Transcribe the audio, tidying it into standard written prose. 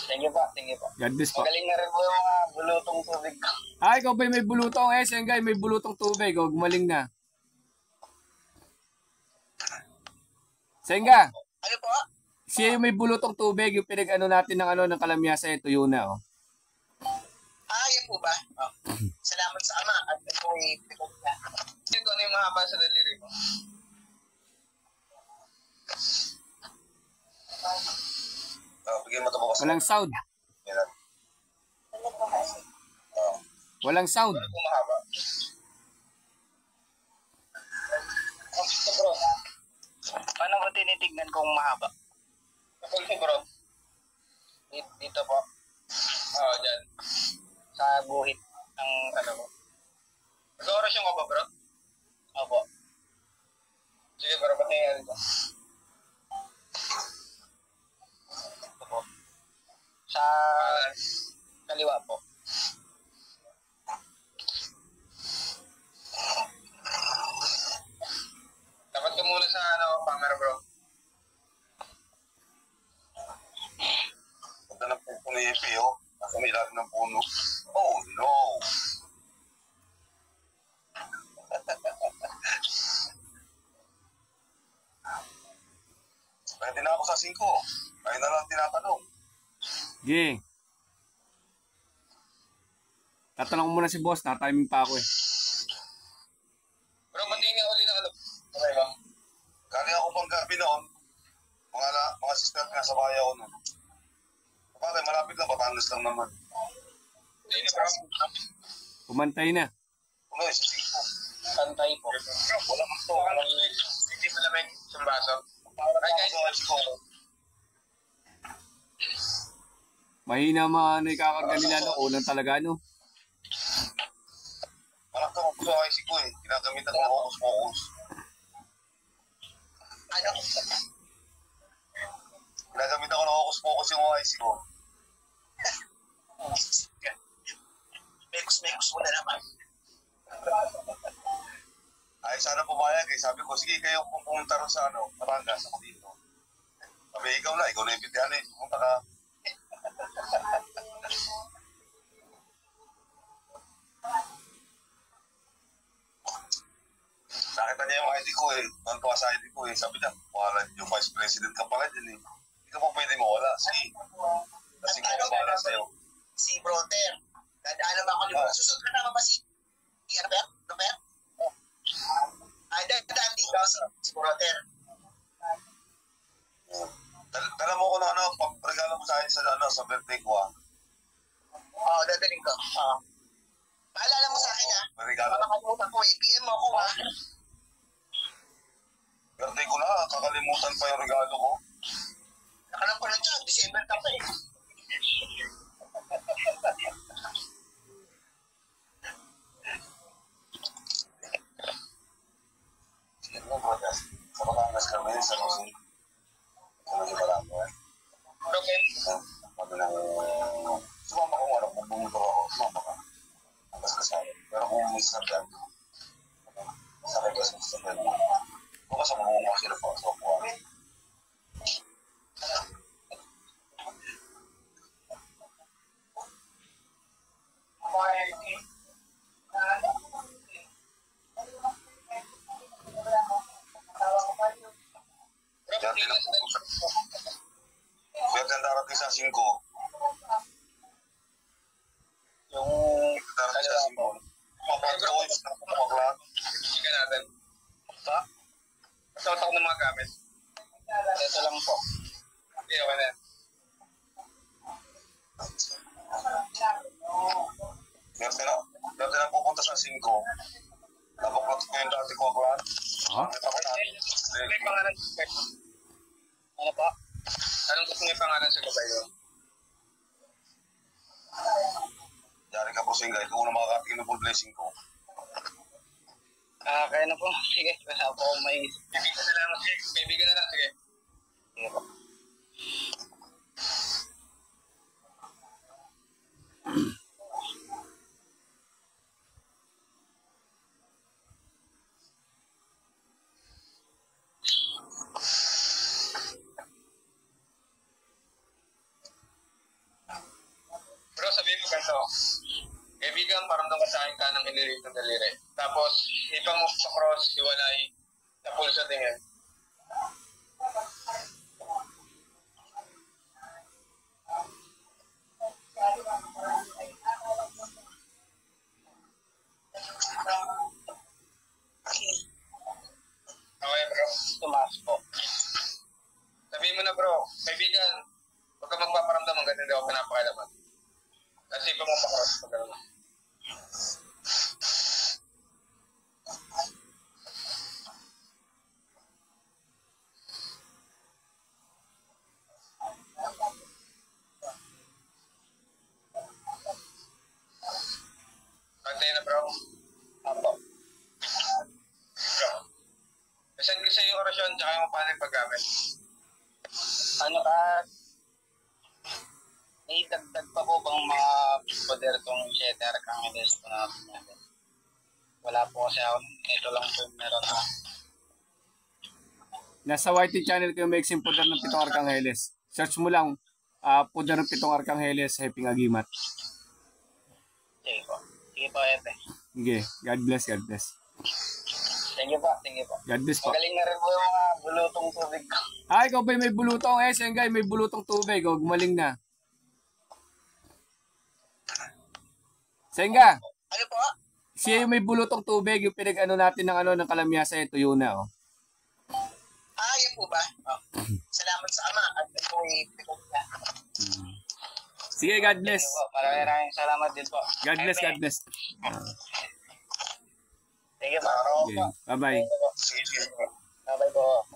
Thank you pa, thank you pa. God bless po. Magaling na rin po yung mga bulutong tubig ko. Ay, ikaw ba may bulutong? Sengay, may bulutong tubig. O, gumaling na. Senga. Ano po? Siya yung may bulutong tubig, yung pinag-ano natin ng kalamyasa, tuyo na, oh. Yan po ba? Oh. Salamat sa ama at ito ay pikot na. Ito na yung mahaba sa daliri ko. Bigyan mo ito bukas. Walang sound. Walang sound. Ito mahaba. Ito bro. Paano ko tinitignan kung mahaba? Ito bro. Dito po. Dyan. Sa buhit ng ano ko. Nag-oras yung ba, bro? Opo. Sige, bro, patingin dito. Ito po. Sa kaliwa po. Dapat ka muna sa camera, bro. Punta na po kung ipi, oh. Nasa may lalim ng puno. Oh, no! Pwede na ako sa 5. Ayun na lang tinatanong. Sige. Tatanong ko muna si boss, na-timing pa ako eh. Bro, matingin nga uli na ano. Okay ba? Galing ako pang gabi noon. Mga sister nga sa bahay ako noon. Kapag malapit lang, Batangas lang naman. Hindi na bro. Pumantay na. Ano, isa 5. Pantay po. Wala mo ito. Hindi malamig sa baso. Ay guys, Mahina mga ikakarga nila, no? Ulan talaga, no? Anak ko, gusto ko IC ko eh. Ginagamitan ko focus. Ano? Ginagamitan ko ng focus yung IC ko. Mekus mo na naman. Ay, sana pumayag eh. Sabi ko, sige kayo kung pumunta rin sa Batangas ako dito. Sabi, ikaw na yung ibitihan eh. Pumunta ka. Nakita niya yung ID ko eh. Nantuwa sa ID ko eh. Sabi niya, wala yung vice president ka pala din eh. Hindi ka pa pwede mawala. Sige. Kasi ko mawala sa'yo. Si Broter. Dadaan ba ako libo? Susunod ka naman ba si Robert? Ay, dadaan dito si Broter. Dala mo ko na pag-regalo mo sa akin sa birthday ko ah. Oo, dadaling ko. Paalala mo sa akin ha. Regalo. Makakalimutan ko eh. PM mo ako ha. Birthday ko na, kakalimutan pa yung regalo ko. Nakalam ko na dyan, December ka pa eh. Sa Batangas kami, sa Rosin. Sa Rosin pa lang ko eh. Okay. Sumama ko wala kung bumito ako. Sumama ka. Hanggang kasama. Pero kung minsan dyan, sakay ka sa sasakyan mo. Kung kasama mo mga sila po sa upuan. Kaya darating sa 5. Yung darating sa 5. Mapag-toys na kumaglat. Sige natin. Pa? Masawat ako ng mga gamit. Ito lang po. Okay, okay na. Dati na pupunta sa 5. Napaklat ko yung dati ko aglat. May pangalan. Ano pa? Anong gusto niyo pangalan sa gabay ko? Yari ka po singa. Ito una makakatingin ng full blessing ko. Kaya na po. Sige. Wala po akong may... Kaibigan na lang. Kaibigan na lang. Sige. Sige po. ganito. Kaibigan, paramdam ka sa akin ka ng inilig ng daliri. Tapos, ipa mo sa cross, hiwalay, sa pulso tingin. Okay, bro. Tumaas po. Sabihin mo na, bro. Kaibigan, huwag ka magpaparamdam hanggang hindi ako pinapakalaman. Kasi ipa mo pa cross, pagkala mo. Pantay na, bro. Apo. Bro. Send ko sa iyo orasyon, tsaka yung paano yung paggamit. Ano ka? May dagdag pa po bang mga poder tong Sete Arcangeles na natin? Wala po kasi ako. Ito lang po meron na. Nasa YT channel ko yung mixing poder ng 7 Arcangheles. Search mo lang, poder ng 7 Arcangheles, Happy Agimat. Sige po. Sige po, Ete. Sige, God bless, God bless. Thank you po. Thank you po. God bless po. Magaling na rin po yung mga bulutong tubig ko. Ikaw ba may bulutong? Sengay, may bulutong tubig. Gumaling na. Senga, Ano po? siya yung may bulutong tubig, yung pinag-ano natin ng kalamyasa, tuyo na, oh. Yan po ba? Salamat sa Ama at ito ay pikot na. Sige, God bless. Thank you po. Maraming salamat din po. God bless, God bless. Thank you po. Okay. Bye-bye. Sige. Bye-bye po.